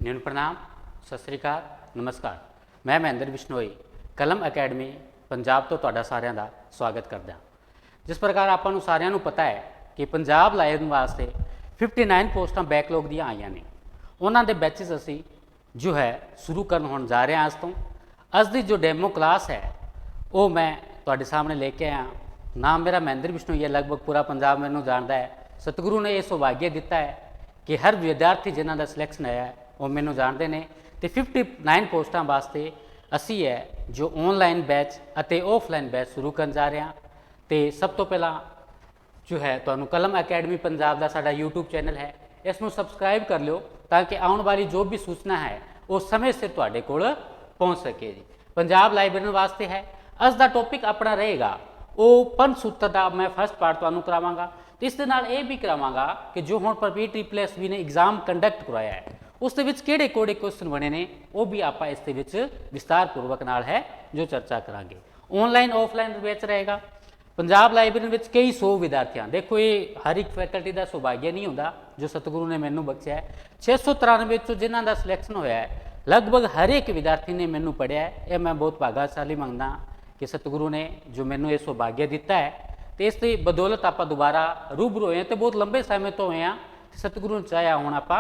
न्यून प्रणाम, सत श्री अकाल, नमस्कार। मैं महेंद्र बिश्नोई कलम अकैडमी पंजाब तो तुहाडा सारिਆਂ ਦਾ स्वागत करदा। जिस प्रकार आपां नूं सारिਆਂ नूं पता है कि पंजाब लाइव वास्ते 59 पोस्टां बैकलॉग ਦੀਆਂ आईਆਂ ने, उन्हां दे बैचेस असीं जो है शुरू करन होण जा रहे हैं। अज तो अज दी जो डेमो क्लास है वो मैं तुहाडे सामने लेके आया। नाम मेरा महेंद्र बिश्नोई है, लगभग पूरा पंजाब मैनूं जाणदा है। सतगुरु ने यह सौभाग्य दिता है कि हर विद्यार्थी जिन्हां दा सिलैक्शन आया है वो मैनूं जाणदे ने। तो 59 पोस्टां वास्ते असी है जो ऑनलाइन बैच अते ऑफलाइन बैच शुरू करन जा रहे हैं। तो सब तो पहला जो है तुहानूं कलम अकैडमी पंजाब का साडा यूट्यूब चैनल है, इसनूं सबसक्राइब कर लो ताकि आने वाली जो भी सूचना है वो समय सिर तुहाडे कोल पहुँच सके जी। पंजाब लाइब्रेरी वास्ते है। अज दा टॉपिक अपना रहेगा वो पंज सूत्र का मैं फर्स्ट पार्ट तुहानूं करावांगा। तो इस दे नाल ये भी करावांगा कि जो हुण PPT+B ने एग्जाम कंडक्ट करवाया है उस दे विच किहड़े कोड़े क्वेश्चन बने ने वो भी आप इस दे विच विस्तारपूर्वक नाल है जो चर्चा करांगे। ऑनलाइन ऑफलाइन बैच रहेगा। पंजाब लाइब्रेरी में कई 100 विद्यार्थियों, देखो ये हर एक फैकल्टी का सौभाग्य नहीं होता जो सतगुरु ने मैनू बख्शिया है। 693 चो जिन्हों का सिलैक्शन होया है लगभग हर एक विद्यार्थी ने मैनू पढ़िया है। ये मैं बहुत भाग्यशाली मंगदा कि सतगुरु ने जो मैनू ये सौभाग्य दिता है। तो इस बदौलत आप दोबारा रूबरू होए तो बहुत लंबे समय तो होए हाँ। सतगुरु ने चाहया हुण आप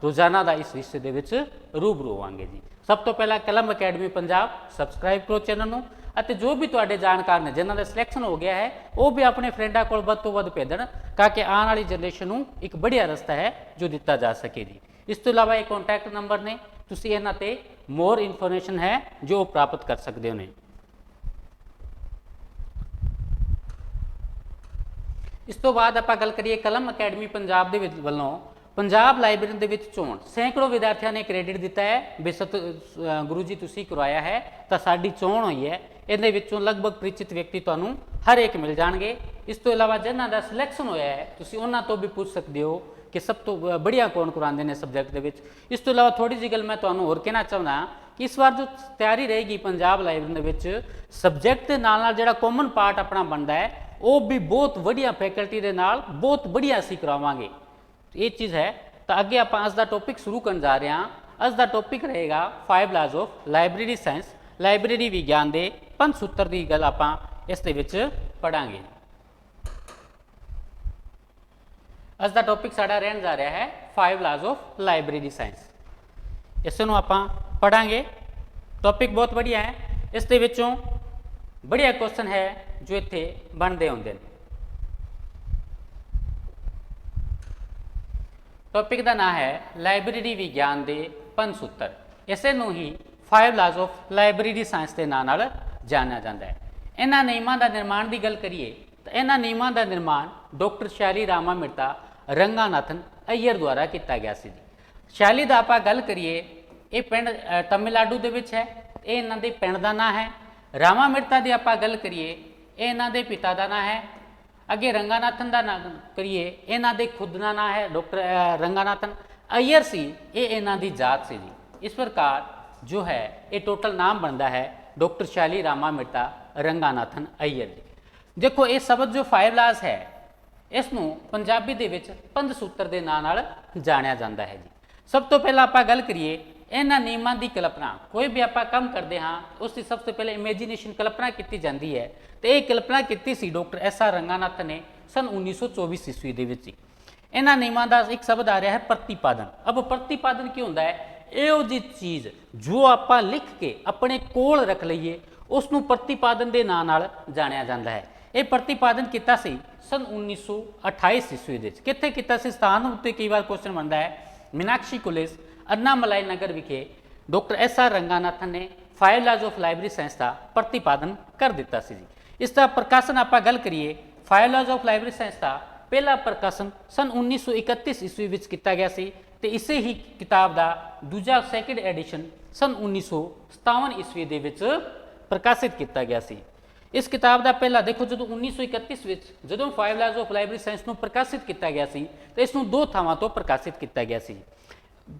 रोजाना का इस विषय दे विच रूबरू होवांगे जी। सब तो पहला कलम अकैडमी पंजाब सबसक्राइब करो चैनल नूं, अते जो भी तुहाडे जानकार ने जिन्हां दा सिलैक्शन हो गया है वो भी अपने फ्रेंडां कोल वध तों वध भेजण ताकि आने वाली जनरेशन नूं एक बढ़िया रस्ता है जो दिता जा सके जी। इस तो इलावा एक कॉन्टैक्ट नंबर ने, तुसीं इन्हां ते मोर इन्फॉर्मेशन है जो प्राप्त कर सकते हो ने। इस तो बाद आपां गल करिए कलम अकैडमी पंजाब दे वल्लों पंजाब लाइब्रेरी दे विच चोण सैकड़ों विद्यार्थियों ने क्रेडिट दिता है भी गुरु जी तुसीं करवाया है तो साडी चोण हुई है। इहदे विचों लगभग परिचित व्यक्ति तुहानूं हर एक मिल जाणगे। इस तो इलावा जिन्हां दा सिलैक्शन होया है तुसीं उन्हां तो भी पूछ सकते हो कि सब तो बढ़िया कौन करांदे ने सब्जैक्ट दे विच। इस तो इलावा थोड़ी जी गल मैं तुहानूं होर कहना चाहुंदा कि इस बार जो तैयारी रहेगी पंजाब लाइब्रेरी दे विच सब्जैक्ट दे नाल नाल जिहड़ा कॉमन पार्ट अपना बनदा है वो भी बहुत बढ़िया फैकल्टी दे नाल बहुत बढ़िया असीं करावांगे। ये चीज़ है। तो अगे आप अज का टॉपिक शुरू करने जा रहे हैं। अज का टॉपिक रहेगा 5 laws of library science, library विज्ञान के 5 सूत्र की गल आप इस दे विच पढ़ांगे। अज का टॉपिक साडा रहन जा रहा है 5 लॉज ऑफ लाइब्रेरी साइंस। इसनूं आप पढ़ांगे। टॉपिक बहुत बढ़िया है। इस दे विचों बढ़िया क्वेश्चन है जो इत्थे बनते होंदे ने। टॉपिक का नाम है लाइब्रेरी विज्ञान के 5 सूत्र। इसे नूं ही 5 लॉज ऑफ लाइब्रेरी साइंस के नाम नाल जाना जाता है। इन्हां नियमां का निर्माण की गल करिए तो इन्हां नियमां का निर्माण डॉक्टर शैली रामा मिर्ता रंगानाथन अय्यर द्वारा किया गया सी। शैली का आप गल करिए ये पिंड तमिलनाडु दे विच है, ये इन्हां दे पिंड का नाम है। रामा मिर्ता की आप गल करिए ये इन्हां दे पिता का नाम है। अगे रंगानाथन का नाम करिए इन्हां दे खुद का नाम है डॉक्टर रंगानाथन अय्यर सी, ये इन्हां दी जात सी जी। इस प्रकार जो है ये टोटल नाम बनता है डॉक्टर शैली रामा मिर्ता रंगानाथन अय्यर जी। देखो ये शब्द जो 5 लॉज है इसनूं पंजाबी दे विच 5 सूत्र के नाम नाल जानिया जाता है जी। सब तो पहला आप गल करिए इन्हां नियमां की कल्पना, कोई भी आप काम करते हाँ उसकी सबसे पहले इमेजीनेशन कल्पना की जाती है। तो यह कल्पना की सी डॉक्टर SR रंगानाथन ने सन 1924 ईस्वी दे विच। इन्हां नियमां दा एक शब्द आ रहा है प्रतिपादन। अब प्रतिपादन की होंदा है इहो जी चीज़ जो आप लिख के अपने कोल रख लीए उसनूं प्रतिपादन के नाम नाल जानिया जाता है। ये प्रतिपादन किया सी सन 1928 ईस्वी दे। कित्थे कीता सी? स्थान उत्ते कई बार क्वेश्चन बनता है। मीनाक्षी कॉलेज अन्नामलाई नगर विखे डॉक्टर SR रंगानाथन ने 5 लॉज ऑफ लाइब्रेरी साइंस का प्रतिपादन कर दिता सी जी। इसका प्रकाशन आप गल करिए 5 लॉज ऑफ लाइब्रेरी साइंस का पहला प्रकाशन सन 1931 ईस्वी विच किया गया सी। ते इसे ही किताब का दूजा सैकेंड एडिशन सन 1957 ईस्वी दे विच प्रकाशित किया गया सी। इस किताब का पहला देखो जो 1931 विच जदों 5 लॉज ऑफ लाइब्रेरी साइंस को प्रकाशित किया गया सी तो इसनूं 2 थावां तो प्रकाशित किया गया सी।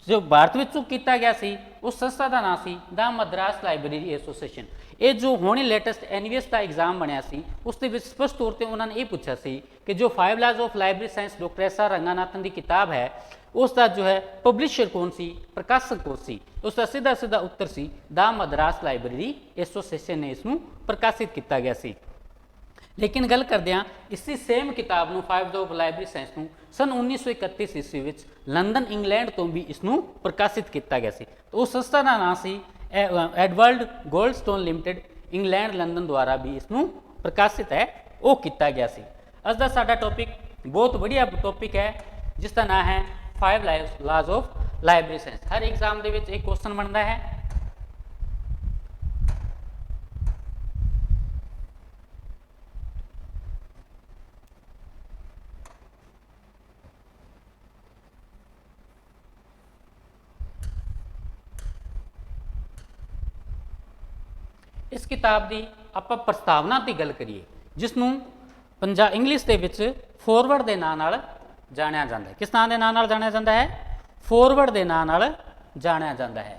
जो भारत विचों किया गया सी उस संस्था का नाम सी द मद्रास लाइब्रेरी एसोसीएशन। ये जो होने लेटेस्ट NVS का एग्जाम बनया सी उसके विच स्पष्ट तौर पर उन्होंने ये पूछा सी कि जो 5 laws of library science doctor SR Ranganathan की किताब है उसका जो है पब्लिशर कौन सी, प्रकाशक कौन सी, उसका सीधा सीधा उत्तर सी द मद्रास लाइब्रेरी एसोसीएशन ने इसनों प्रकाशित किया गया सी। लेकिन गल करदे हां इसी सेम किताब नूं फाइव्स ऑफ लाइब्रेरी साइंस नूं सन 1931 ईस्वी विच लंदन इंग्लैंड तो भी इसनूं प्रकाशित किया गया सी। तो उस संस्था का नाम सी Edward Goldstone limited, England London द्वारा भी इसनूं प्रकाशित है वो किया गया सी। अज दा साडा टॉपिक बहुत बढ़िया टॉपिक है जिसका नाम है 5 लॉज ऑफ लाइब्रेरी साइंस। हर एग्जाम दे विच एक क्वेश्चन बनता है। इस किताब की आप प्रस्तावना की गल करिए जिसनों पंजाब इंग्लिश के विच फॉरवर्ड के नाम नाल जानिया जाता है। किस नाम के नाम नाल जानिया जाता है? फॉरवर्ड के नाम नाल जानिया जाता है।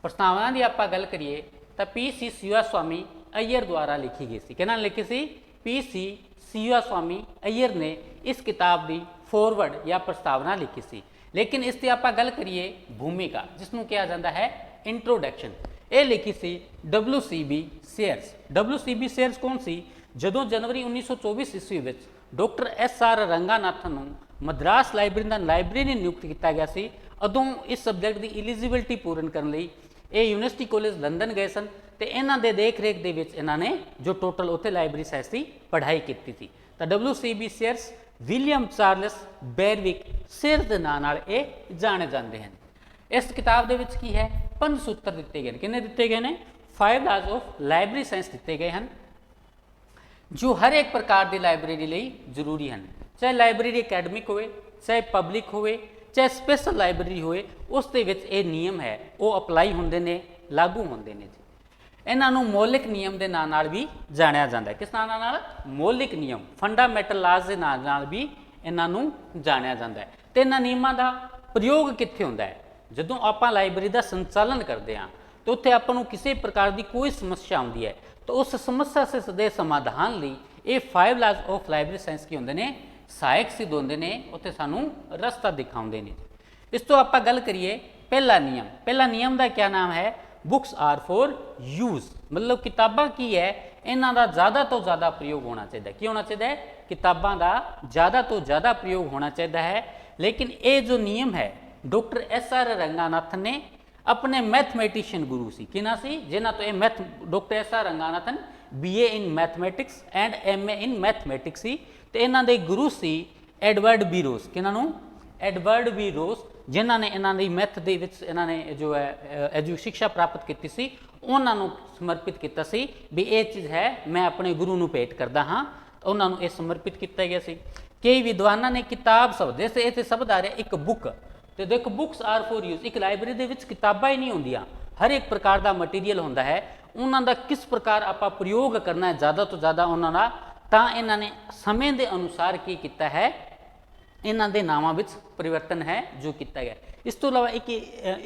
प्रस्तावना की आप गल करिए तो पी.सी. सिवा स्वामी अय्यर द्वारा लिखी गई सी। किहनां लिखी सी? पी.सी. सिवा स्वामी अय्यर ने इस किताब की फॉरवर्ड या प्रस्तावना लिखी सी। लेकिन इसकी आप गल करिए भूमिका जिसनों कहा जाता है इंट्रोडक्शन, ये लिखी सी WCB शेयर्स। WCB शेयर्स कौन सी? जदों जनवरी 1924 ईस्वी में डॉक्टर SR रंगानाथन नूं मद्रास लाइब्रेरी का लाइब्रेरी नियुक्त किया गया सी, उदों इस सबजैक्ट की एलिजिबिलिटी पूर्ण करने लई ये यूनिवर्सिटी कॉलेज लंदन गए सन ते इन्हां दे देख रेख दे विच इन्हां ने जो टोटल उत्थे लाइब्रेरी साइंस की पढ़ाई की थी। तो WCB shares William Charles Berwick share के नाम नाल ये जाने जाते हैं। इस किताब दे विच की है 5 सूत्र दिते गए। किन्ने दिते गए हैं? 5 लॉज ऑफ लाइब्रेरी साइंस दिते गए हैं जो हर एक प्रकार की लाइब्रेरी लिए जरूरी हैं। चाहे लाइब्रेरी अकैडमिक होए, चाहे पब्लिक होए, चाहे स्पैशल लाइब्रेरी होए, उस दे विच ये नियम है वो अप्लाई होंदे ने, लागू होंदे ने जी। इन्हां नूं मौलिक नियम के नाम नाल भी जानिया जाता है। किस नाम नाल? मौलिक नियम, फंडामेंटल लॉज के नाम नाल भी इन्हां नूं जानिया जाता है। तो इन्हां नियमां दा प्रयोग कित्थे हुंदा है? जदों आपां लाइब्रेरी का संचालन करते हैं तो उत्थे आपां नूं किसी प्रकार की कोई समस्या आउंदी है तो उस समस्या से दे समाधान लई ये 5 लॉज ऑफ लाइब्रेरी साइंस की होंदे ने, सहायक सिद्ध होंदे ने, उत्थे सानूं रस्ता दिखाउंदे ने। इस तो आपां गल करिए पहला नियम। पहला नियम का क्या नाम है? बुक्स आर फॉर यूज, मतलब किताबां की है इन्हां दा ज़्यादा तो ज़्यादा प्रयोग होना चाहिए। की होना चाहिए? किताबां दा ज़्यादा तो ज़्यादा प्रयोग होना चाहिए है। लेकिन ये जो नियम है डॉक्टर SR रंगानाथन ने अपने मैथमेटिशियन गुरु सी, कि ना सी जिन्हां तो ये doctor SR Ranganathan BA in mathematics and MA in mathematics सी, तो इन्हां दे गुरु सी एडवर्ड बी रोस। किन्हां नूं? एडवर्ड बी रोस, जिन्हां ने इन्हां दी मैथ दे विच इन्हां ने जो है शिक्षा प्राप्त की सी, उन्हां नूं समर्पित किया सी भी ये चीज़ है मैं अपने गुरु नूं भेंट करदा हाँ, तो उन्हां नूं ये समर्पित किया गया सी। कई विद्वानां ने किताब शब्द जैसे इत्थे शब्द आ रहा एक बुक, तो देखो बुक्स आर फॉर यूज, एक लाइब्रेरी दे विच किताबां ही नहीं होंदियां, हर एक प्रकार का मटीरियल होंदा है। उन्हां दा किस प्रकार आपां प्रयोग करना है ज़्यादा तो ज़्यादा उन्हां दा, तां इन्हां ने समय के अनुसार की किया है, इन्हां दे नामां विच परिवर्तन है जो किया गया। इस तो अलावा एक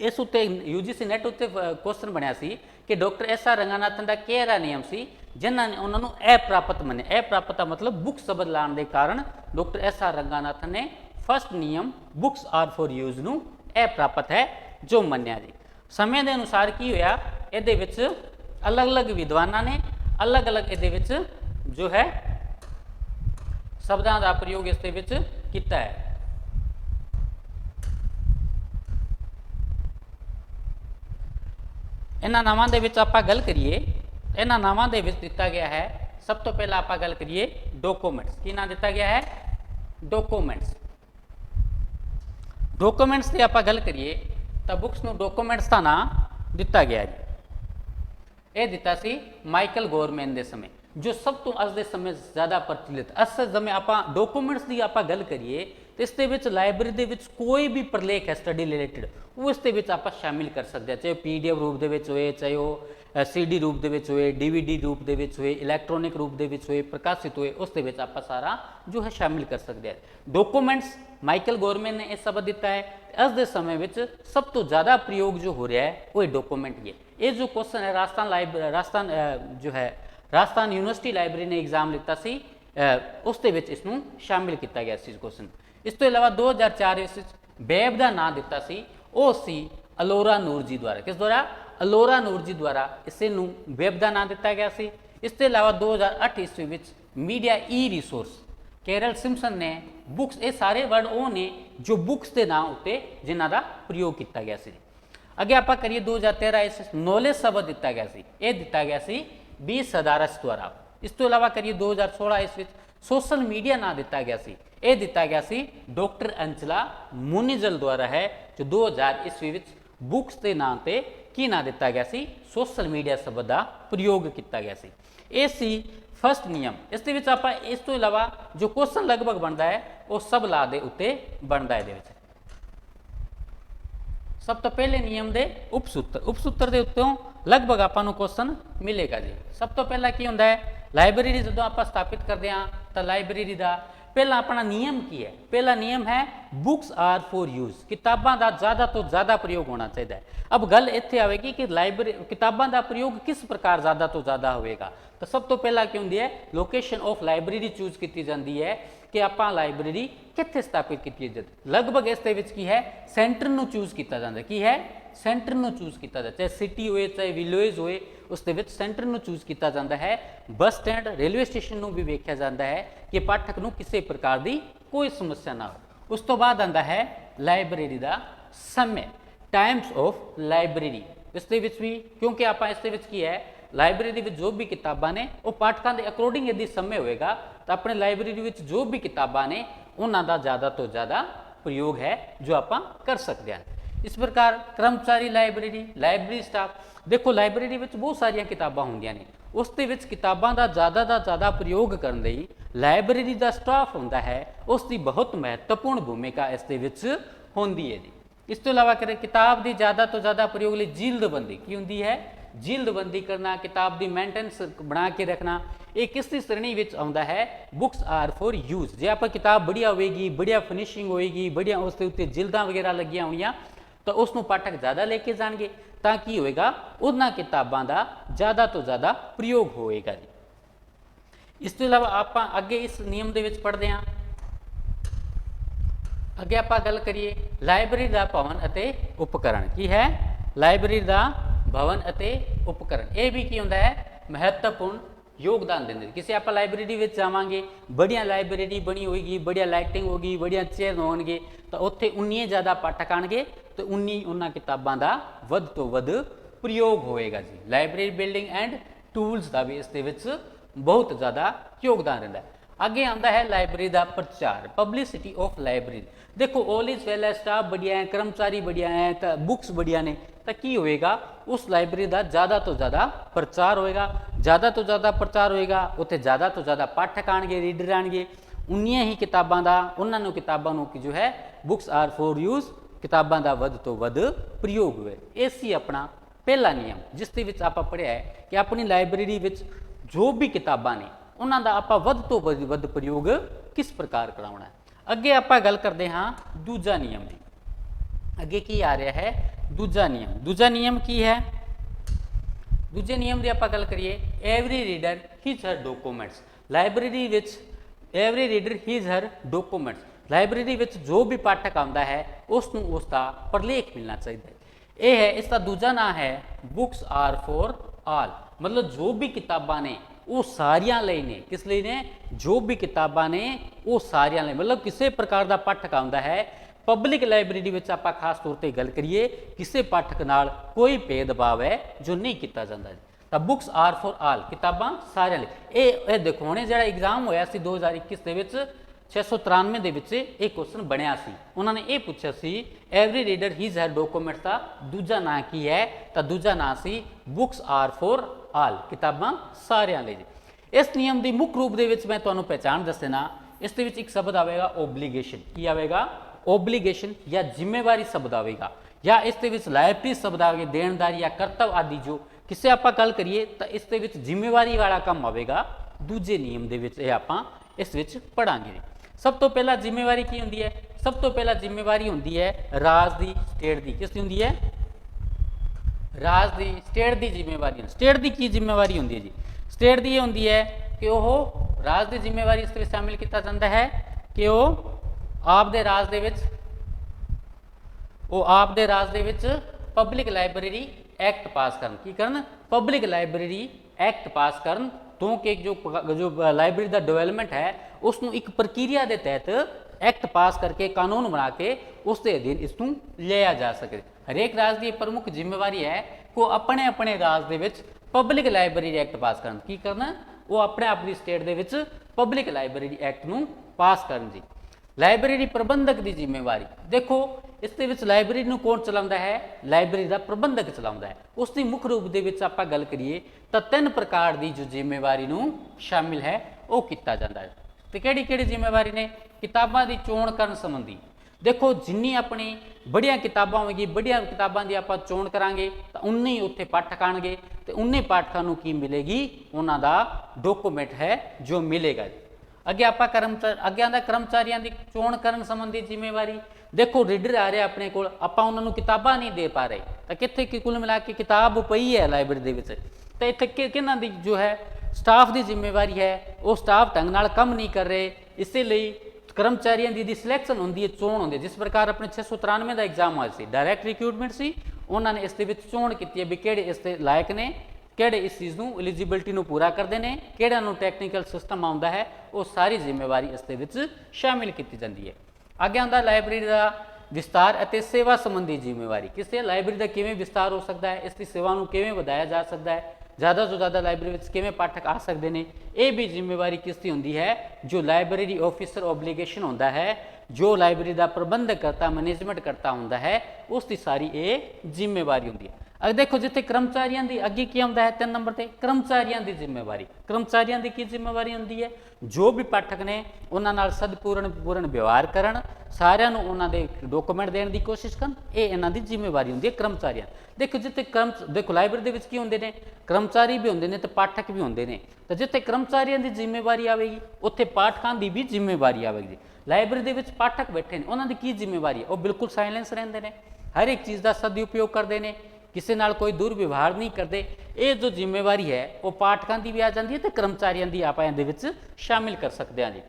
इस उत्ते UGC नैट उत्ते क्वेश्चन बनया सी कि डॉक्टर SR रंगानाथन का किहड़ा नियम सी जिन्हां ने उन्हां नूं अप्राप्त मन्निया। अप्राप्त का मतलब बुक शब्द लाने के कारण डॉक्टर SR रंगानाथन ने फर्स्ट नियम बुक्स आर फॉर यूज नूं अप्राप्त है जो मन्निया जी। समय के अनुसार की होया, इहदे विच अलग अलग विद्वानां ने अलग अलग इहदे विच जो है शब्दां दा प्रयोग इस दे विच कीता है। इन्हां नावां दे विच आपां गल करिए, इन्हां नावां दे विच दिता गया है सब तो पहला आपां गल करिए डॉक्यूमेंट्स। की नाम दिता गया है? डॉक्यूमेंट्स। डॉक्यूमेंट्स की आप गल करिए तो बुक्स नूं डॉक्यूमेंट्स का नाम दिता गया जी। यह दिता सी माइकल गॉरमैन के समय, जो सब तो अज के समय ज़्यादा प्रचलित। अस समय आप डॉक्यूमेंट्स की आप गल करिए तो इस लाइब्रेरी के कोई भी प्रलेख है स्टडी रिलेटिड वो इस आप शामिल कर सकते हैं, चाहे PDF रूप के होए, चाहे वो CD रूप के होए, DVD रूप के होए, इलैक्ट्रॉनिक रूप के होए, प्रकाशित होए, उस आप सारा जो है शामिल कर सकते हैं। डॉक्यूमेंट्स माइकल गॉरमैन ने यह शब्द दिता है। अज के समय में सब तो ज़्यादा प्रयोग जो हो रहा है वो डॉक्यूमेंट ही है। ये जो क्वेश्चन है राजस्थान यूनिवर्सिटी लाइब्रेरी ने एग्जाम लिता सी, उस इसनूं शामिल किया गया इस क्वेश्चन। इस तो इलावा 2004 इस वेब का नाम दिता सी वो सी अलोरा नूर जी द्वारा। किस द्वारा? अलोरा नूर जी द्वारा इसे नू वेब का नाम दिता गया सी। इस तो इलावा 2008 ईस्वी में media e resource Carol Simpson ने बुक्स, ये सारे वर्ड वो ने जो बुक्स के नाम उत्ते जिन्हों का प्रयोग किया गया सी। अगे आप करिए 2013 इस नॉलेज शब्द दिता गया सी, ये दिता गया सी बी सदारस द्वारा। इस तो इलावा करिए 2016 इस सोशल मीडिया नाम दिता गया सी, ये दिता गया सी डॉक्टर अंचला मुनिजल द्वारा है, जो 2000 ईस्वी में बुक्स के नाम से की नाम दिता गया सी सोशल मीडिया शब्द का प्रयोग किया गया सी। ये सी फर्स्ट नियम। इस तो इलावा जो क्वेश्चन लगभग बनता है वो सब ला दे उत्ते बनता है। सब तो पहले नियम के उपसूत्र के उत्तों लगभग आपको क्वेश्चन मिलेगा जी। सब तो पहला की होंदा है, लाइब्रेरी जो आप स्थापित करते हैं तो लाइब्रेरी का पहला अपना नियम की है। पहला नियम है बुक्स आर फॉर यूज, किताबों का ज़्यादा तो ज़्यादा प्रयोग होना चाहिए। अब गल इत्थे आएगी कि लाइब्रेरी किताबों का प्रयोग किस प्रकार ज़्यादा तो ज़्यादा होएगा। तो सब तो पहला की होंदी है लोकेशन ऑफ लाइब्रेरी चूज की जाती है कि आप लाइब्रेरी कित्थे स्थापित की जाती। लगभग इस की है सेंटर में चूज किया जाता है, की है सेंटर में चूज किया जाता है, चाहे सिटी होए चाहे विलेज होए उस सेंटर में चूज किया जाता है। बस स्टैंड रेलवे स्टेशन में भी वेख्या जाता है कि पाठक को किसी प्रकार की कोई समस्या ना हो। उस तो बाद आता है लाइब्रेरी का समय, टाइम्स ऑफ लाइब्रेरी। इस भी क्योंकि आप इस की है लाइब्रेरी में जो भी किताबां ने वो पाठकों के अकॉर्डिंग यदि समय होएगा तो अपने लाइब्रेरी में जो भी किताबां ने उन्होंने ज़्यादा तो ज़्यादा प्रयोग है जो आप कर सकते हैं। इस प्रकार कर्मचारी लाइब्रेरी स्टाफ, देखो लाइब्रेरी में बहुत सारिया किताबां होंदियां ने, उस किताबों का ज़्यादा प्रयोग करने लई लाइब्रेरी का स्टाफ होंदा है, उसकी बहुत महत्वपूर्ण भूमिका इस होंदी है जी। इस तो इलावा करें किताब की ज़्यादा तो ज़्यादा प्रयोग लिए जिल्दबंदी की होंदी है, जिल्दबंदी करना, किताब की मेंटेनेंस बना के रखना, ये किसकी श्रेणी में आता है? Books are for use. जे आप किताब बढ़िया होएगी, बढ़िया फिनिशिंग होएगी, बढ़िया उसके उत्ते जिल्दां वगैरह लगियां हुई तो उसनों पाठक ज़्यादा लेके जाएंगे ताकि होएगा उन्होंने किताबों का ज़्यादा तो ज़्यादा प्रयोग होएगा जी। इस तो इलावा आप अगे इस नियम के पढ़ते हैं। अगे आप गल करिए लाइब्रेरी का भवन अते उपकरण की है, लाइब्रेरी का भवन अते उपकरण ये भी की होंदा है महत्वपूर्ण योगदान देंगे। किसी आप लाइब्रेरी में जावांगे, बढ़िया लाइब्रेरी बनी होगी, बढ़िया लाइटिंग होगी, बढ़िया चेयर होंगे तो उत्थे उन्नी ज़्यादा पाठक आएंगे तो उन्नी उन्होंने किताबों का वध तो वध प्रयोग होएगा जी। लाइब्रेरी बिल्डिंग एंड टूल्स का भी इस बहुत ज़्यादा योगदान रहता है। आगे आता है लाइब्रेरी का प्रचार, पब्लिसिटी ऑफ लाइब्रेरी। देखो ऑल इज वेल है, स्टाफ बढ़िया है, कर्मचारी बढ़िया है, तो बुक्स बढ़िया ने तो की होएगा उस लाइब्रेरी का ज़्यादा तो ज़्यादा प्रचार होएगा। ज़्यादा तो ज़्यादा प्रचार होएगा उत्थे ज़्यादा तो ज़्यादा पाठक आएंगे, रीडर आएंगे, उन्नियां ही किताबों का उन्होंने किताबों की जो है बुक्स आर फॉर यूज, किताबों का वध तो वध प्रयोग हुए। इसी अपना पहला नियम जिस आप पढ़िया है कि अपनी लाइब्रेरी में जो भी किताबा ने उन्होंने आप वध तो वध प्रयोग किस प्रकार कराना है। अगे आप गल करते हाँ दूजा नियम की। अगे की आ रहा है दूजा नियम। दूजा नियम की है? दूजे नियम की आप गल करिए every reader his her documents. Library which every reader his her documents, library विच जो भी पाठक आता है उसनों उसका प्रलेख मिलना चाहिए। यह है इसका दूजा नाम है बुक्स आर फॉर ऑल, मतलब जो भी किताबा ने वो सारिया ਲਈ ने, किस ਲਈ ने? जो भी किताबा ने वो सारिया ਲਈ, मतलब किसी प्रकार का पाठक आता है पब्लिक लाइब्रेरी में आप खास तौर पर गल करिए किसी पाठक नाल कोई भेदभाव है जो नहीं किया जाता है। तो बुक्स आर फॉर ऑल, किताबां सारिया ਲਈ। ये देखो हुणे जिहड़ा एग्जाम होया सी 2021 दे विच 693 ਦੇ ਵਿੱਚ ਇਹ क्वेश्चन ਬਣਿਆ ਸੀ। ਉਹਨਾਂ ਨੇ ਇਹ ਪੁੱਛਿਆ ਸੀ ਐਵਰੀ ਰੀਡਰ ਹੀਜ਼ ਹਰ ਡਾਕੂਮੈਂਟ ਦਾ ਦੂਜਾ ਨਾਂ ਕੀ ਹੈ? ਤਾਂ ਦੂਜਾ ਨਾਂ ਸੀ ਬੁੱਕਸ ਆਰ ਫॉर ਆਲ, ਕਿਤਾਬਾਂ ਸਾਰਿਆਂ ਲਈ। ਇਸ ਨਿਯਮ ਦੀ ਮੁੱਖ ਰੂਪ ਦੇ ਵਿੱਚ ਮੈਂ ਤੁਹਾਨੂੰ ਪਹਿਚਾਣ ਦੱਸਣਾ। ਇਸ ਦੇ ਵਿੱਚ ਇੱਕ ਸ਼ਬਦ ਆਵੇਗਾ ਓਬਲੀਗੇਸ਼ਨ। ਕੀ ਆਵੇਗਾ? ओबलीगेशन या जिम्मेवारी शब्द आएगा, या इस लाइब्रेरी शब्द आएगा देनदारी या कर्तव्य आदि। जो किसे आप गल करिए तो इस जिम्मेवारी वाला काम आएगा दूजे नियम के आप इस पढ़ांगे। सब तो पहला जिम्मेवारी की होंगी है? सब तो पहला जिम्मेवारी होंगी है राज की, स्टेट की। किसकी होंगी है? राज की, स्टेट की जिम्मेवारी। स्टेट की की जिम्मेवारी होंगी है जी? स्टेट की होंगी है कि वह राज की जिम्मेवारी इस शामिल किया जाता है कि वह आप दे राज दे विच ਉਹ ਆਪ ਦੇ ਰਾਜ ਦੇ ਵਿੱਚ ਪਬਲਿਕ ਲਾਇਬ੍ਰੇਰੀ ਐਕਟ ਪਾਸ ਕਰਨ। ਕੀ ਕਰਨ? ਪਬਲਿਕ ਲਾਇਬ੍ਰੇਰੀ ਐਕਟ ਪਾਸ ਕਰਨ, ਤਾਂ ਕਿ ਜੋ ਲਾइब्रेरी ਦਾ ਡਿਵੈਲਪਮੈਂਟ ਹੈ ਉਸ ਨੂੰ ਇੱਕ ਪ੍ਰਕਿਰਿਆ ਦੇ ਤਹਿਤ ਐਕਟ ਪਾਸ ਕਰਕੇ ਕਾਨੂੰਨ ਬਣਾ ਕੇ ਉਸ ਦੇ ਅਧੀਨ ਇਸ ਨੂੰ ਲਿਆ ਜਾ ਸਕੇ। ਹਰੇਕ ਰਾਜ ਦੀ ਪ੍ਰਮੁੱਖ ਜ਼ਿੰਮੇਵਾਰੀ ਹੈ ਕਿ ਉਹ ਆਪਣੇ ਆਪਣੇ ਰਾਜ ਦੇ ਵਿੱਚ ਪਬਲਿਕ ਲਾਇਬ੍ਰੇਰੀ ਐਕਟ ਪਾਸ ਕਰਨ। ਕੀ ਕਰਨਾ? ਉਹ ਆਪਣੇ ਆਪਣੀ ਸਟੇਟ ਦੇ ਵਿੱਚ ਪਬਲਿਕ ਲਾਇਬ੍ਰੇਰੀ ਐਕਟ ਨੂੰ ਪਾਸ ਕਰਨ ਜੀ। ਲਾਇਬ੍ਰੇਰੀ ਪ੍ਰਬੰਧਕ ਦੀ ਜ਼ਿੰਮੇਵਾਰੀ ਦੇਖੋ, ਇਸ ਦੇ ਵਿੱਚ ਲਾਇਬ੍ਰੇਰੀ ਨੂੰ ਕੌਣ ਚਲਾਉਂਦਾ ਹੈ? ਲਾਇਬ੍ਰੇਰੀ ਦਾ ਪ੍ਰਬੰਧਕ ਚਲਾਉਂਦਾ ਹੈ। ਉਸ ਦੀ ਮੁੱਖ ਰੂਪ ਦੇ ਵਿੱਚ ਆਪਾਂ ਗੱਲ ਕਰੀਏ ਤਾਂ 3 ਪ੍ਰਕਾਰ ਦੀ ਜੋ ਜ਼ਿੰਮੇਵਾਰੀ ਨੂੰ ਸ਼ਾਮਿਲ ਹੈ ਉਹ ਕੀਤਾ ਜਾਂਦਾ ਹੈ। ਤੇ ਕਿਹੜੀ ਕਿਹੜੀ ਜ਼ਿੰਮੇਵਾਰੀ ਨੇ? ਕਿਤਾਬਾਂ ਦੀ ਚੋਣ ਕਰਨ ਸੰਬੰਧੀ। ਦੇਖੋ, ਜਿੰਨੀ ਆਪਣੀ ਬੜੀਆਂ ਕਿਤਾਬਾਂ ਹੋਵੇਗੀ, ਬੜੀਆਂ ਕਿਤਾਬਾਂ ਦੀ ਆਪਾਂ ਚੋਣ ਕਰਾਂਗੇ ਤਾਂ ਉਨੇ ਹੀ ਉੱਥੇ ਪਾਠਕ ਆਉਣਗੇ ਤੇ ਉਨੇ ਪਾਠਕਾਂ ਨੂੰ ਕੀ ਮਿਲੇਗੀ? ਉਹਨਾਂ ਦਾ ਡਾਕੂਮੈਂਟ ਹੈ ਜੋ ਮਿਲੇਗਾ। ਅੱਗੇ ਆਪਾਂ ਅੱਗੇ ਆਉਂਦਾ ਕਰਮਚਾਰੀਆਂ ਦੀ ਚੋਣ ਕਰਨ ਸੰਬੰਧੀ ਜ਼ਿੰਮੇਵਾਰੀ। ਦੇਖੋ, ਰੀਡਰ ਆ ਰਿਹਾ ਆਪਣੇ ਕੋਲ, ਆਪਾਂ ਉਹਨਾਂ ਨੂੰ ਕਿਤਾਬਾਂ ਨਹੀਂ ਦੇ ਪਾ ਰਹੇ ਤਾਂ ਕਿੱਥੇ ਕੁੱਲ ਮਿਲਾ ਕੇ ਕਿਤਾਬ ਪਈ ਹੈ ਲਾਇਬ੍ਰੇਰੀ ਦੇ ਵਿੱਚ, ਤਾਂ ਇੱਥੇ ਕਿਹਨਾਂ ਦੀ ਜੋ ਹੈ ਸਟਾਫ ਦੀ ਜ਼ਿੰਮੇਵਾਰੀ ਹੈ? ਉਹ ਸਟਾਫ ਢੰਗ ਨਾਲ ਕੰਮ ਨਹੀਂ ਕਰ ਰਹੇ, ਇਸੇ ਲਈ ਕਰਮਚਾਰੀਆਂ ਦੀ ਸਿਲੈਕਸ਼ਨ ਹੁੰਦੀ ਹੈ, ਚੋਣ ਹੁੰਦੀ ਹੈ। ਜਿਸ ਪ੍ਰਕਾਰ ਆਪਣੇ 693 ਦਾ ਐਗਜ਼ਾਮ ਹੋਇਆ ਸੀ, ਡਾਇਰੈਕਟ ਰਿਕਰੂਟਮੈਂਟ ਸੀ, ਉਹਨਾਂ ਨੇ ਇਸ ਦੇ ਵਿੱਚ ਚੋਣ ਕੀਤੀ ਹੈ ਵੀ ਕਿਹੜੇ ਇਸ ਦੇ ਲਾਇਕ ਨੇ, ਕਿਹੜੇ ਇਸ ਚੀਜ਼ ਨੂੰ ਐਲੀਜੀਬਿਲਟੀ ਨੂੰ ਪੂਰਾ ਕਰਦੇ ਨੇ, ਕਿਹੜਿਆਂ ਨੂੰ ਟੈਕਨੀਕਲ ਸਿਸਟਮ ਆਉਂਦਾ ਹੈ, ਉਹ ਸਾਰੀ ਜ਼ਿੰਮੇਵਾਰੀ ਇਸ ਦੇ ਵਿੱਚ ਸ਼ਾਮਿਲ ਕੀਤੀ ਜਾਂਦੀ ਹੈ। ਅੱਗੇ ਆਉਂਦਾ ਲਾਇਬ੍ਰੇਰੀ ਦਾ ਵਿਸਤਾਰ ਅਤੇ ਸੇਵਾ ਸੰਬੰਧੀ ਜ਼ਿੰਮੇਵਾਰੀ। ਕਿਸੇ ਲਾਇਬ੍ਰੇਰੀ ਦਾ ਕਿਵੇਂ ਵਿਸਤਾਰ ਹੋ ਸਕਦਾ ਹੈ, ਇਸ ਦੀ ਸੇਵਾ ਨੂੰ ਕਿਵੇਂ ਵਧਾਇਆ ਜਾ ਸਕਦਾ ਹੈ, ज़्यादा ਤੋਂ ज़्यादा ਲਾਇਬ੍ਰੇਰੀ ਵਿੱਚ ਕਿਵੇਂ ਪਾਠਕ ਆ ਸਕਦੇ ਨੇ, ਇਹ ਵੀ ਜ਼ਿੰਮੇਵਾਰੀ ਕਿਸ ਦੀ ਹੁੰਦੀ ਹੈ? ਜੋ ਲਾਇਬ੍ਰੇਰੀ ਆਫਿਸਰ ਓਬਲੀਗੇਸ਼ਨ ਹੁੰਦਾ ਹੈ, ਜੋ ਲਾਇਬ੍ਰੇਰੀ ਦਾ ਪ੍ਰਬੰਧਕ ਕਰਤਾ, ਮੈਨੇਜਮੈਂਟ ਕਰਤਾ ਹੁੰਦਾ ਹੈ, ਉਸ ਦੀ ਸਾਰੀ ਇਹ ਜ਼ਿੰਮੇਵਾਰੀ ਹੁੰਦੀ ਹੈ। अब देखो जिथे कर्मचारियों की अगे की आउंदा है 3 नंबर पर कर्मचारियों की जिम्मेवारी। कर्मचारियों की की जिम्मेवारी होंदी है? जो भी पाठक ने उन्हां नाल सदपूर्ण व्यवहार करन, सारिਆਂ ਨੂੰ ਉਹਨਾਂ ਦੇ ਡਾਕੂਮੈਂਟ देने की कोशिश करन, ये इन्हां दी जिम्मेवारी होंदी है कर्मचारियों। देखो जिथे देखो लाइब्रेरी दे विच की होंदे ने, कर्मचारी भी होंदे ने ते पाठक भी होंदे ने, तो जिथे कर्मचारियों की जिम्मेवारी आवेगी उत्थे पाठकां की भी जिम्मेवारी आवेगी। लाइब्रेरी दे विच पाठक बैठे ने, उन्हां दी की जिम्मेवारी है? वो बिल्कुल साइलेंस रहिंदे ने, हर एक चीज़ का सदुपयोग करते हैं, किसी नाल कोई दुर्व्यवहार नहीं करते। ये जो जिम्मेवारी है वो पाठकों की भी आ जाती है तो कर्मचारियों की आप इहदे विच शामिल कर सकते हैं जी।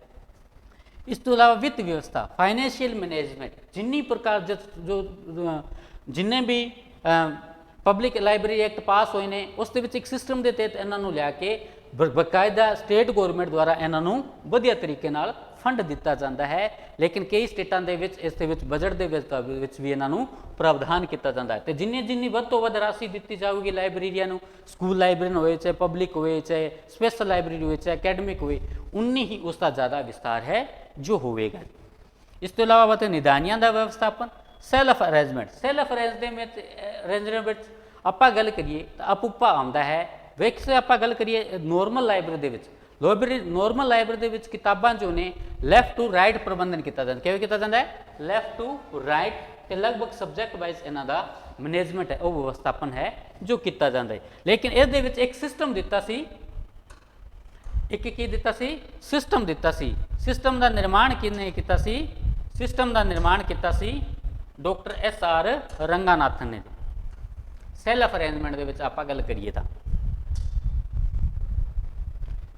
इस तो इलावा वित्त व्यवस्था, फाइनैशियल मैनेजमेंट, जिन्नी प्रकार जो जिन्ने भी पब्लिक लाइब्रेरी एक्ट पास हुए हैं उस दे विच एक सिस्टम के तहत इन्हों लिया के बकायदा स्टेट गौरमेंट द्वारा इन्हों वधिया तरीके नाल फंड दिता जाता है, लेकिन कई स्टेटां दे विच इस दे विच बजट दे विच भी इन्हों प्रावधान किया जाता है। तो जिन्नी वध तो वध राशि दी जाएगी लाइब्रेरियां नूं, स्कूल लाइब्रेरी होए चाहे पब्लिक होए चाहे स्पैशल लाइब्रेरी होए चाहे अकैडमिक होए, उन्नी ही उसका ज़्यादा विस्तार है जो होगा। इस तो इलावा बात निदानियां का व्यवस्थापन, सैल्फ अरेंजमेंट। सैल्फ अरेंजमेंट आपां गल करिए तो अपूपा आउंदा है। वैसे आपां गल करिए नॉर्मल लाइब्रेरी दे विच, नॉर्मल लाइब्रेरी दे विच किताबां जो ने लैफ्ट टू राइट प्रबंधन किया जाता है। किवें किया जाता है? लैफ्ट टू राइट, ते लगभग सब्जैक्ट वाइज इन्हां दा मैनेजमेंट है, वह व्यवस्थापन है जो किया जाता है। लेकिन इहदे विच एक सिस्टम दिता सी, एक की दिता सी? सिस्टम दिता सी। सिस्टम का निर्माण किने किया सी? सिस्टम का निर्माण किया सी डॉक्टर SR रंगानाथन ने। सैल्फ अरेंजमेंट दे विच आपां गल करिए तां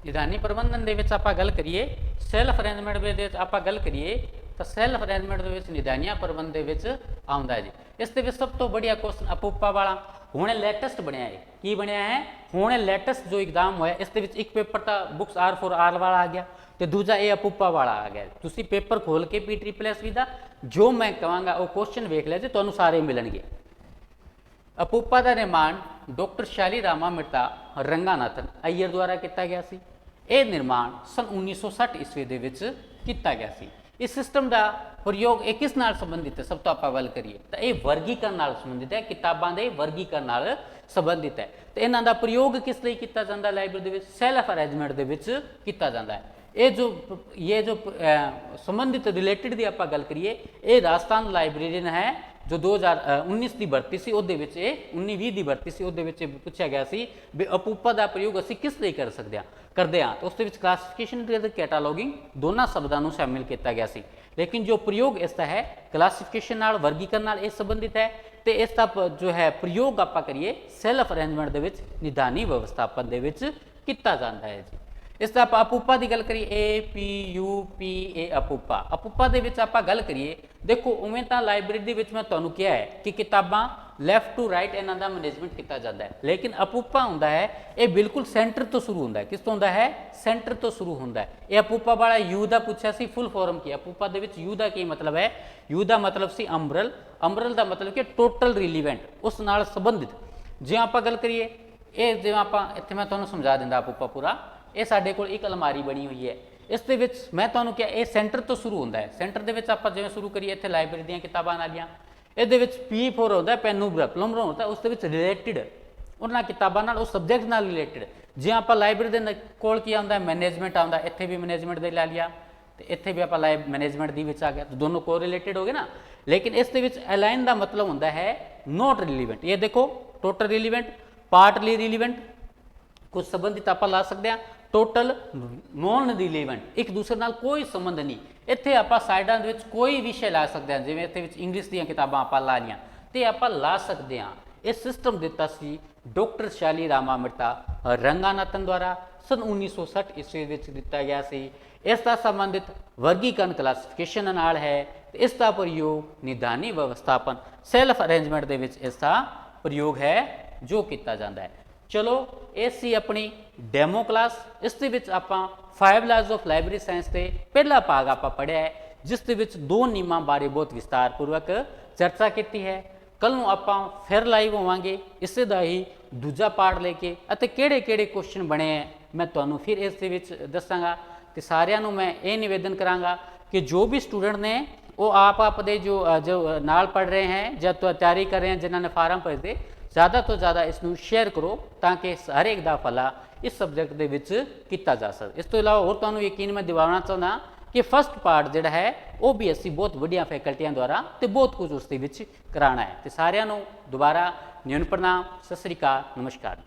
निदानी प्रबंधन दे विच आपां गल करिए, सैल्फ अरेंजमेंट दे विच आपां गल करिए तो सैल्फ अरेंजमेंट दे विच निदानिया प्रबंध दे विच आउंदा है जी। इस दे विच सब तो बढ़िया क्वेश्चन अपूपा वाला हुणे लेटेस्ट बनया है। की बनया है? हुणे लेटेस्ट जो एग्जाम होया इस दे विच एक पेपर तो बुक्स R4R वाला आ गया तो दूजा ये अपूपा वाला आ गया। तुसी पेपर खोल के PSSB दा जो मैं कहांगा वो क्वेश्चन वेख लिया जी, तुहानूं सारे मिलणगे। अपूपा का निर्माण डॉक्टर शाली रामा मिर्ता रंगानाथन अय्यर द्वारा किया गया सी। यह निर्माण सन 1960 ईस्वी दे विच किया गया सी। इस सिस्टम का प्रयोग ये किस नाल संबंधित है? सब तो आप गल करिए तो यह वर्गीकरण नाल संबंधित है, किताबां दे वर्गीकरण नाल संबंधित है। तो इन्हां दा प्रयोग किस लिए किया जाता है? Library they which self arrangement they विच किया जाता है। ये जो संबंधित रिलेटिड की आप गल करिए, ये राजस्थान लाइब्रेरियन है जो 2019 की भर्ती सी, उहदे विच 19-20 की भर्ती सी, उहदे विच पूछा गया सी भी अपूपा का प्रयोग असीं किस लिए कर सकते हैं, करते हैं। तो उसके विच क्लासिफिकेशन ते कैटालॉगिंग दोनों शब्दों को शामिल किया गया सी। लेकिन जो प्रयोग इसका है क्लासिफिकेशन नाल वर्गीकरण नाल ये संबंधित है, तो इसका जो है प्रयोग आप करिए सैल्फ अरेंजमेंट दे विच निदानी व्यवस्थापन दे विच किया जाता है जी। ਇਸ ਦਾ ਆਪਾਂ ਅਪੂਪਾ ਦੀ ਗੱਲ ਕਰੀਏ APUPA ਅਪੂਪਾ। ਅਪੂਪਾ ਦੇ ਵਿੱਚ ਆਪਾਂ ਗੱਲ ਕਰੀਏ, ਦੇਖੋ ਉਵੇਂ ਤਾਂ ਲਾਇਬ੍ਰੇਰੀ ਦੇ ਵਿੱਚ ਮੈਂ ਤੁਹਾਨੂੰ ਕਿਹਾ ਹੈ ਕਿ ਕਿਤਾਬਾਂ ਲੈਫਟ ਟੂ ਰਾਈਟ ਇਹਨਾਂ ਦਾ ਮੈਨੇਜਮੈਂਟ ਕੀਤਾ ਜਾਂਦਾ ਹੈ, ਲੇਕਿਨ ਅਪੂਪਾ ਹੁੰਦਾ ਹੈ ਇਹ ਬਿਲਕੁਲ ਸੈਂਟਰ ਤੋਂ ਸ਼ੁਰੂ ਹੁੰਦਾ ਹੈ। ਕਿਸ ਤੋਂ ਹੁੰਦਾ ਹੈ? ਸੈਂਟਰ ਤੋਂ ਸ਼ੁਰੂ ਹੁੰਦਾ ਹੈ। ਇਹ ਅਪੂਪਾ ਵਾਲਾ ਯੂ ਦਾ ਪੁੱਛਿਆ ਸੀ, ਫੁੱਲ ਫਾਰਮ ਕੀ? ਅਪੂਪਾ ਦੇ ਵਿੱਚ ਯੂ ਦਾ ਕੀ ਮਤਲਬ ਹੈ? ਯੂ ਦਾ ਮਤਲਬ ਸੀ ਅੰਬਰਲ। ਅੰਬਰਲ ਦਾ ਮਤਲਬ ਕਿ ਟੋਟਲ ਰਿਲੀਵੈਂਟ, ਉਸ ਨਾਲ ਸੰਬੰਧਿਤ। ਜੇ ਆਪਾਂ ਗੱਲ ਕਰੀਏ ਇਹ, ਜਿਵੇਂ ਆਪਾਂ ਇੱਥੇ ਮੈਂ ਤੁਹਾਨੂੰ ਸਮਝਾ ਦਿੰਦਾ ਅਪੂਪਾ ਪੂਰਾ। ਇਹ ਸਾਡੇ ਕੋਲ ਇੱਕ ਅਲਮਾਰੀ ਬਣੀ ਹੋਈ ਹੈ, ਇਸ ਦੇ ਵਿੱਚ ਮੈਂ ਤੁਹਾਨੂੰ ਕਿਹਾ ਇਹ ਸੈਂਟਰ ਤੋਂ ਸ਼ੁਰੂ ਹੁੰਦਾ ਹੈ। ਸੈਂਟਰ ਦੇ ਵਿੱਚ ਆਪਾਂ ਜਿਵੇਂ ਸ਼ੁਰੂ ਕਰੀਏ ਇੱਥੇ ਲਾਇਬ੍ਰੇਰੀ ਦੀਆਂ ਕਿਤਾਬਾਂ ਨਾਲੀਆਂ, ਇਹਦੇ ਵਿੱਚ P4 ਹੁੰਦਾ ਪੈਨੂਬਰਾ ਪਲੰਬਰ ਹੁੰਦਾ, ਉਸ ਦੇ ਵਿੱਚ ਰਿਲੇਟਿਡ ਉਹਨਾਂ ਕਿਤਾਬਾਂ ਨਾਲ, ਉਸ ਸਬਜੈਕਟ ਨਾਲ ਰਿਲੇਟਿਡ। ਜੇ ਆਪਾਂ ਲਾਇਬ੍ਰੇਰੀ ਦੇ ਕੋਲ ਕੀ ਆਉਂਦਾ? ਮੈਨੇਜਮੈਂਟ ਆਉਂਦਾ, ਇੱਥੇ ਵੀ ਮੈਨੇਜਮੈਂਟ ਦੇ ਲੈ ਲਿਆ ਤੇ ਇੱਥੇ ਵੀ ਆਪਾਂ ਮੈਨੇਜਮੈਂਟ ਦੀ ਵਿੱਚ ਆ ਗਿਆ, ਤਾਂ ਦੋਨੋਂ ਕੋ ਰਿਲੇਟਿਡ ਹੋ ਗਏ ਨਾ। ਲੇਕਿਨ ਇਸ ਦੇ ਵਿੱਚ ਅਲਾਈਨ ਦਾ ਮਤਲਬ ਹੁੰਦਾ ਹੈ ਨੋਟ ਰਿਲੀਵੈਂਟ। ਇਹ ਦੇਖੋ ਟੋਟਲ ਰਿਲੀਵੈਂਟ, ਪਾਰਟਲੀ ਰਿਲੀਵੈਂਟ, ਕੁਝ ਸੰਬੰਧਿਤ ਆਪਾਂ ਲਾ ਸਕਦੇ ਹਾਂ, ਟੋਟਲ ਨੋਨ ਰਿਲੀਵੈਂਟ, ਇੱਕ ਦੂਸਰੇ ਨਾਲ ਕੋਈ ਸੰਬੰਧ ਨਹੀਂ। ਇੱਥੇ ਆਪਾਂ ਸਾਈਡਾਂ ਦੇ ਵਿੱਚ ਕੋਈ ਵਿਸ਼ੇ ਲਾ ਸਕਦੇ ਹਾਂ, ਜਿਵੇਂ ਇੱਥੇ ਵਿੱਚ ਇੰਗਲਿਸ਼ ਦੀਆਂ ਕਿਤਾਬਾਂ ਆਪਾਂ ਲਾ ਲਈਆਂ ਤੇ ਆਪਾਂ ਲਾ ਸਕਦੇ ਹਾਂ। ਇਹ ਸਿਸਟਮ ਦਿੱਤਾ ਸੀ ਡਾਕਟਰ ਸ਼ਾਲੀ ਰਾਮਾਮ੍ਰਿਤਾ ਰੰਗਾਨਾਥਨ ਦੁਆਰਾ ਸਨ 1960 ਈਸਵੀ ਵਿੱਚ ਦਿੱਤਾ ਗਿਆ ਸੀ। ਇਸ ਦਾ ਸੰਬੰਧਿਤ ਵਰਗੀਕਰਨ ਕਲਾਸੀਫਿਕੇਸ਼ਨ ਨਾਲ ਹੈ ਤੇ ਇਸ ਦਾ ਪ੍ਰਯੋਗ ਨਿਦਾਨੀ ਵਿਵਸਥਾਪਨ ਸੈਲਫ ਅਰੇਂਜਮੈਂਟ ਦੇ ਵਿੱਚ ਇਸ ਦਾ ਪ੍ਰਯੋਗ ਹੈ ਜੋ ਕੀਤਾ ਜਾਂਦਾ ਹੈ। ਚਲੋ ਇਹ ਸੀ ਆਪਣੀ ਡੈਮੋ ਕਲਾਸ। ਇਸ ਦੇ ਵਿੱਚ ਆਪਾਂ 5 ਲਾਜ਼ ਆਫ ਲਾਇਬ੍ਰੇਰੀ ਸਾਇੰਸ ਦੇ ਪਹਿਲਾ ਭਾਗ ਆਪਾਂ ਪੜ੍ਹਿਆ ਹੈ, ਜਿਸ ਦੇ ਵਿੱਚ 2 ਨਿਯਮਾਂ ਬਾਰੇ ਬਹੁਤ ਵਿਸਤਾਰਪੂਰਵਕ ਚਰਚਾ ਕੀਤੀ ਹੈ। ਕੱਲ ਨੂੰ ਆਪਾਂ ਫਿਰ ਲਾਈਵ ਹੋਵਾਂਗੇ ਇਸੇ ਦਾ ਹੀ ਦੂਜਾ ਪਾਰਟ ਲੈ ਕੇ, ਅਤੇ ਕਿਹੜੇ ਕੁਐਸਚਨ ਬਣੇ ਹੈ ਮੈਂ ਤੁਹਾਨੂੰ ਫਿਰ ਇਸ ਦੇ ਵਿੱਚ ਦੱਸਾਂਗਾ। ਤੇ ਸਾਰਿਆਂ ਨੂੰ ਮੈਂ ਇਹ ਨਿਵੇਦਨ ਕਰਾਂਗਾ ਕਿ ਜੋ ਵੀ ਸਟੂਡੈਂਟ ਨੇ ਉਹ ਆਪ ਦੇ ਜੋ ਨਾਲ ਪढ़ ਰਹੇ ਹੈ ਜਾਂ ਤਿਆਰੀ ਕਰ ਰਹੇ ਹੈ, ਜਿਨ੍ਹਾਂ ਨੇ ਫਾਰਮ ਭਰਦੇ, ज़्यादा तो ज़्यादा इसनू शेयर करो ताकि हर एक दा भला इस सबजैक्ट दे विच कीता जा सके। इस तो इलावा होर तुहानू यकीन मैं दिवाना चाहना कि फस्ट पार्ट जिहड़ा है वो भी असीं बहुत वड्डियां फैकल्टियां द्वारा ते बहुत कुछ उस दे विच कराना है। ते सारिआं नू दोबारा न्यून प्रणाम, सत श्री अकाल, नमस्कार।